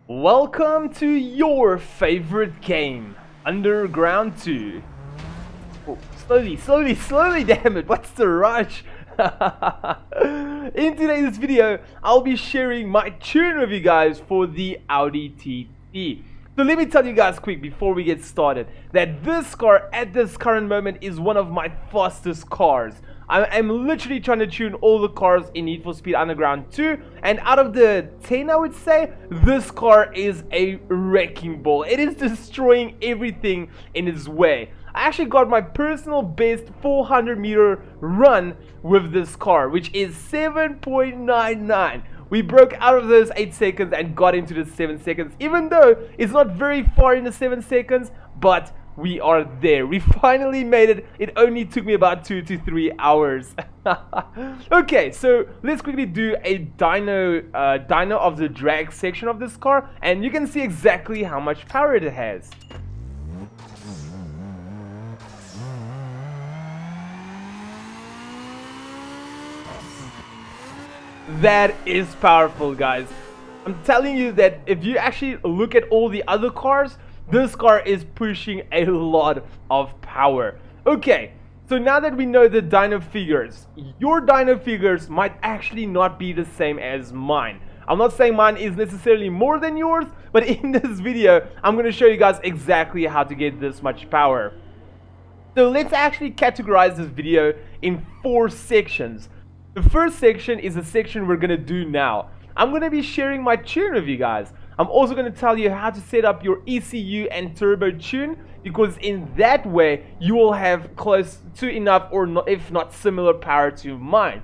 Welcome to your favorite game, Underground 2. Oh, slowly, damn it, what's the rush? In today's video, I'll be sharing my tune with you guys for the Audi TT. So let me tell you guys quick before we get started that this car at this current moment is one of my fastest cars. I'm literally trying to tune all the cars in Need for Speed Underground 2, and out of the 10 I would say, this car is a wrecking ball. It is destroying everything in its way. I actually got my personal best 400-meter run with this car, which is 7.99. We broke out of those 8 seconds and got into the 7 seconds, even though it's not very far in the 7 seconds, but we are there. We finally made it. It only took me about 2 to 3 hours. Okay, so let's quickly do a dyno of the drag section of this car, and you can see exactly how much power it has. That is powerful, guys. I'm telling you that if you actually look at all the other cars, this car is pushing a lot of power. Okay, so now that we know the dyno figures, your dyno figures might actually not be the same as mine. I'm not saying mine is necessarily more than yours, but in this video, I'm going to show you guys exactly how to get this much power. So let's actually categorize this video in 4 sections. The first section is the section we're going to do now. I'm going to be sharing my tune with you guys. I'm also going to tell you how to set up your ECU and turbo tune, because in that way you will have close to enough or not, if not similar power to mine.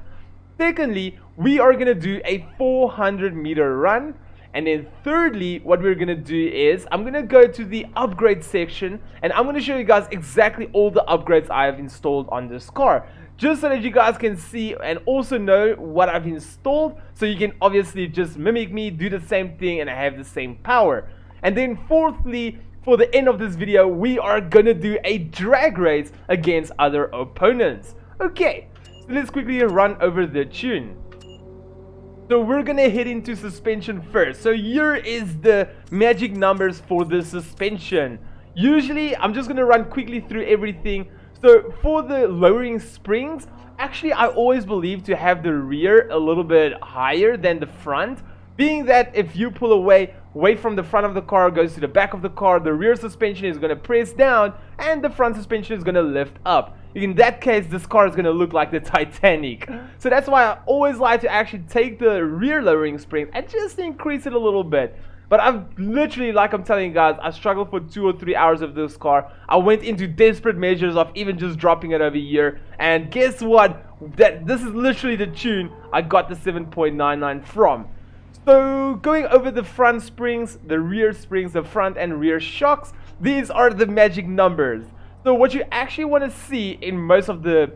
Secondly, we are going to do a 400-meter run. And then thirdly, what we're going to do is I'm going to go to the upgrade section, and I'm going to show you guys exactly all the upgrades I have installed on this car, just so that you guys can see and also know what I've installed, so you can obviously just mimic me, do the same thing, and have the same power. And then fourthly, for the end of this video, we are gonna do a drag race against other opponents. Okay, so let's quickly run over the tune. So we're gonna head into suspension first. So here is the magic numbers for the suspension. Usually I'm just gonna run quickly through everything. So for the lowering springs, actually I always believe to have the rear a little bit higher than the front, being that if you pull away from the front of the car, goes to the back of the car, the rear suspension is going to press down and the front suspension is going to lift up. In that case, this car is going to look like the Titanic. So that's why I always like to actually take the rear lowering springs and just increase it a little bit. But I've literally, like I'm telling you guys, I struggled for 2 or 3 hours of this car. I went into desperate measures of even just dropping it over here. And guess what? This is literally the tune I got the 7.99 from. So going over the front springs, the rear springs, the front and rear shocks, these are the magic numbers. So what you actually want to see in most of the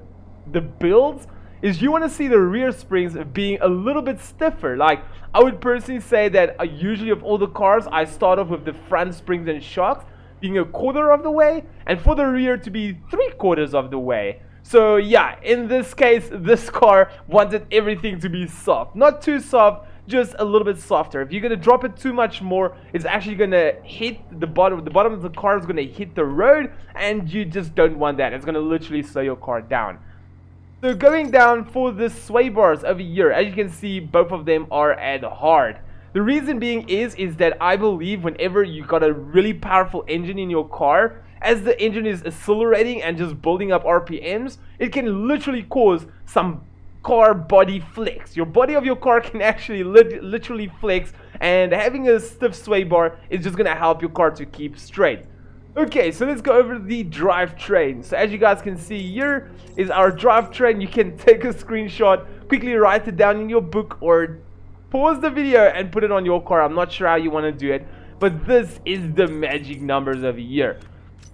builds is you want to see the rear springs being a little bit stiffer. Like, I would personally say that usually of all the cars, I start off with the front springs and shocks being 1/4 of the way, and for the rear to be 3/4 of the way. So yeah, in this case, this car wanted everything to be soft. Not too soft, just a little bit softer. If you're going to drop it too much more, it's actually going to hit the bottom of the car is going to hit the road, and you just don't want that. It's going to literally slow your car down. So going down for the sway bars over here, as you can see, both of them are at hard. The reason being is that I believe whenever you got a really powerful engine in your car, as the engine is accelerating and just building up RPMs, it can literally cause some car body flex. Your body of your car can actually literally flex, and having a stiff sway bar is just going to help your car to keep straight. Okay, so let's go over the drivetrain. So as you guys can see, here is our drivetrain. You can take a screenshot, quickly write it down in your book, or pause the video and put it on your car. I'm not sure how you want to do it, but this is the magic numbers over here.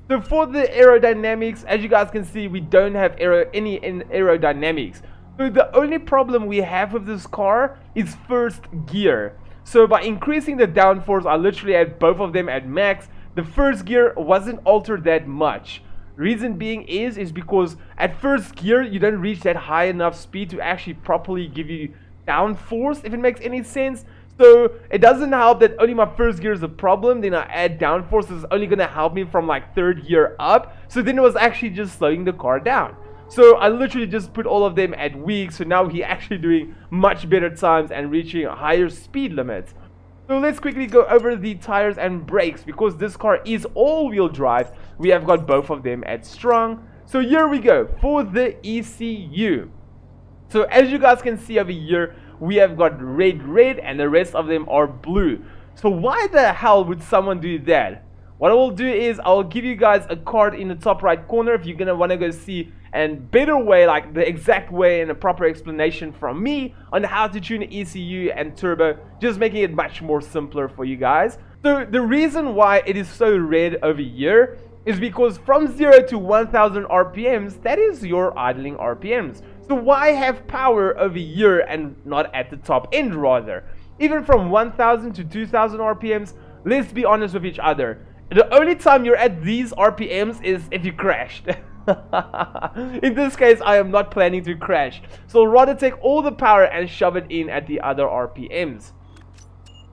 So for the aerodynamics, as you guys can see, we don't have any aerodynamics. So the only problem we have with this car is first gear. So by increasing the downforce, I literally had both of them at max. The first gear wasn't altered that much. Reason being is because at first gear, you don't reach that high enough speed to actually properly give you downforce, if it makes any sense. So it doesn't help that only my first gear is a problem. Then I add downforce, it's only going to help me from like third gear up. So then it was actually just slowing the car down. So I literally just put all of them at weak. So now he's actually doing much better times and reaching higher speed limits. So let's quickly go over the tires and brakes. Because this car is all-wheel drive, we have got both of them at strong. So here we go for the ECU. So as you guys can see over here, we have got red and the rest of them are blue. So why the hell would someone do that? What I will do is I'll give you guys a card in the top right corner if you're gonna want to go see a better way, like the exact way and a proper explanation from me on how to tune ECU and turbo, just making it much more simpler for you guys. So the reason why it is so red over here is because from 0 to 1000 RPMs, that is your idling RPMs. So why have power over here and not at the top end rather? Even from 1000 to 2000 RPMs, let's be honest with each other. The only time you're at these RPMs is if you crashed. In this case, I am not planning to crash. So I'll rather take all the power and shove it in at the other RPMs.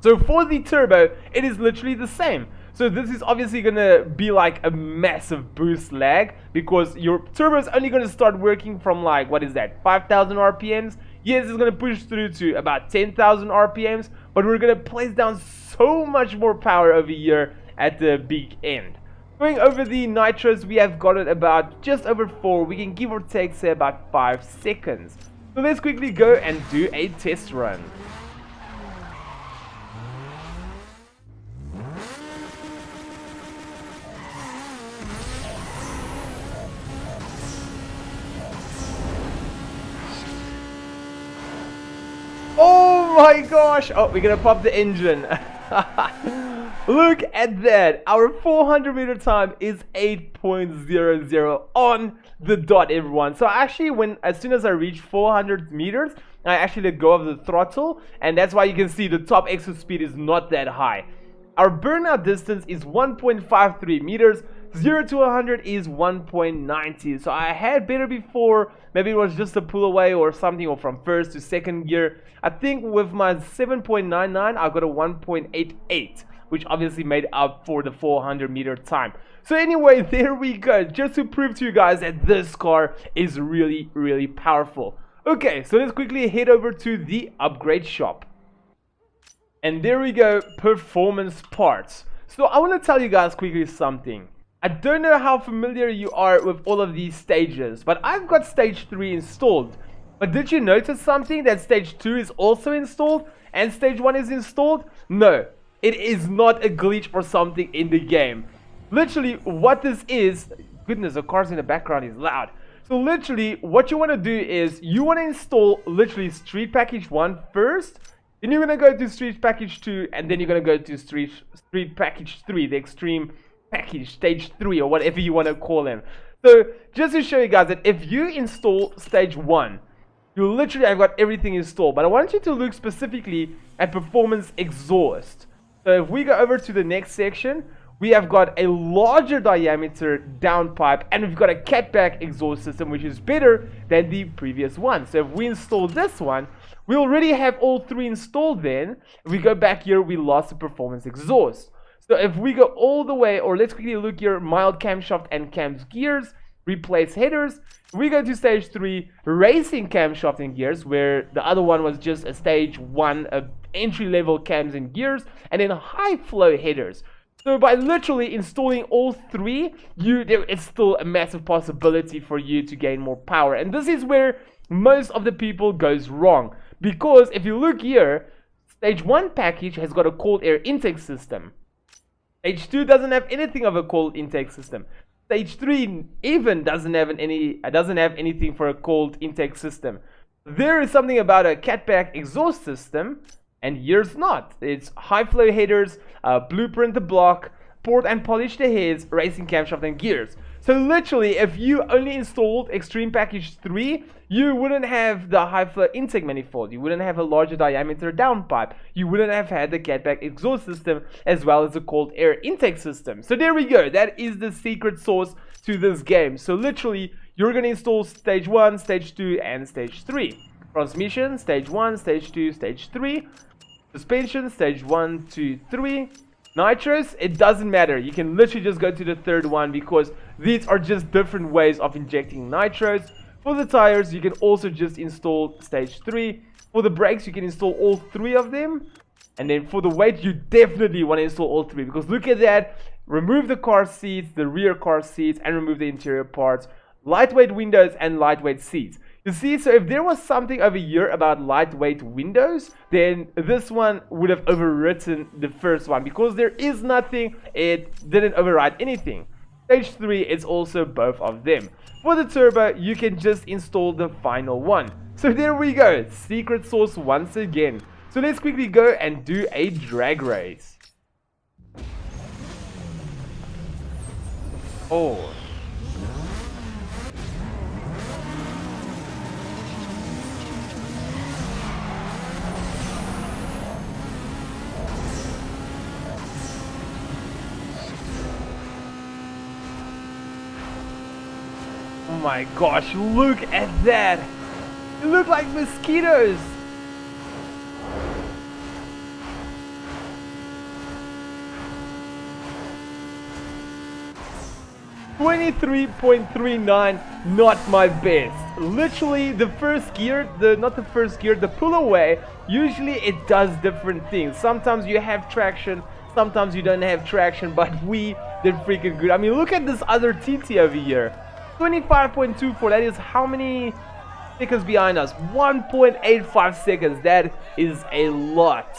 So for the turbo, it is literally the same. So this is obviously going to be like a massive boost lag because your turbo is only going to start working from like, what is that, 5000 RPMs? Yes, it's going to push through to about 10,000 RPMs, but we're going to place down so much more power over here at the big end. Going over the nitros, we have got it about just over 4. We can give or take, say, about 5 seconds. So let's quickly go and do a test run. Oh my gosh! Oh, we're gonna pop the engine. Look at that. Our 400 meter time is 8.00 on the dot, everyone. So actually, as soon as I reach 400 meters, I actually let go of the throttle, and that's why you can see the top exit speed is not that high. Our burnout distance is 1.53 meters. 0 to 100 is 1.90. So I had better before. Maybe it was just a pull away or something, or from first to second gear. I think with my 7.99, I got a 1.88, which obviously made up for the 400 meter time. So anyway, there we go. Just to prove to you guys that this car is really, really powerful. Okay, so let's quickly head over to the upgrade shop. And there we go, performance parts. So I want to tell you guys quickly something. I don't know how familiar you are with all of these stages, but I've got stage 3 installed. But did you notice something, that stage 2 is also installed and stage 1 is installed? No, it is not a glitch or something in the game. Literally what this is, goodness, the cars in the background is loud. So literally what you want to do is you want to install literally Street Package 1 first. Then you're going to go to Street Package 2, and then you're going to go to Street Package 3, the Extreme Package, Stage 3, or whatever you want to call them. So, just to show you guys that if you install Stage 1, you literally have got everything installed. But I want you to look specifically at Performance Exhaust. So, if we go over to the next section, we have got a larger diameter downpipe, and we've got a catback exhaust system, which is better than the previous one. So, if we install this one, we already have all 3 installed. Then if we go back here, we lost the performance exhaust. So if we go all the way, or let's quickly look here, mild camshaft and cams gears, replace headers. We go to stage 3, racing camshaft and gears, where the other one was just a stage 1 entry level cams and gears, and then high flow headers. So by literally installing all 3, it's still a massive possibility for you to gain more power. And this is where most of the people goes wrong. Because if you look here, stage 1 package has got a cold air intake system. Stage 2 doesn't have anything of a cold intake system. Stage 3 even doesn't have anything for a cold intake system. There is something about a catback exhaust system, and here's not. It's high flow headers, blueprint the block, port and polish the heads, racing camshaft and gears. So literally, if you only installed Extreme Package 3, you wouldn't have the high flow intake manifold, you wouldn't have a larger diameter downpipe, you wouldn't have had the catback exhaust system, as well as the cold air intake system. So there we go, that is the secret sauce to this game. So literally, you're going to install stage 1, stage 2, and stage 3. Transmission, stage 1, stage 2, stage 3. Suspension, stage 1, 2, 3. Nitros, it doesn't matter. You can literally just go to the third one because these are just different ways of injecting nitros. For the tires, you can also just install stage 3. For the brakes, you can install all 3 of them. And then for the weight, you definitely want to install all 3 because look at that. Remove the car seats, the rear car seats, and remove the interior parts. Lightweight windows and lightweight seats. You see, so if there was something over here about lightweight windows, then this one would have overwritten the first one because there is nothing, it didn't override anything. Stage 3 is also both of them. For the turbo, you can just install the final one. So there we go, secret sauce once again. So let's quickly go and do a drag race. Oh. Oh my gosh, look at that! They look like mosquitoes! .39, not my best. Literally, the first gear, the pull away, usually it does different things. Sometimes you have traction, sometimes you don't have traction, but we did freaking good. I mean, look at this other TT over here. 25.24, that is how many seconds behind us? 1.85 seconds, that is a lot.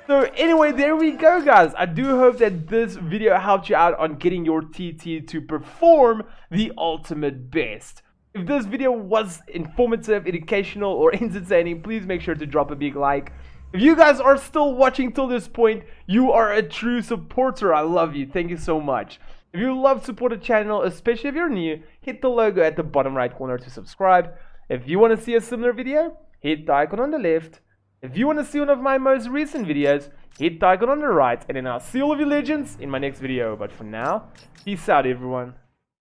So anyway, there we go guys. I do hope that this video helped you out on getting your TT to perform the ultimate best. If this video was informative, educational, or entertaining, please make sure to drop a big like. If you guys are still watching till this point, you are a true supporter. I love you. Thank you so much. If you love to support the channel, especially if you're new, hit the logo at the bottom right corner to subscribe. If you want to see a similar video, hit the icon on the left. If you want to see one of my most recent videos, hit the icon on the right. And then I'll see all of you legends in my next video. But for now, peace out everyone.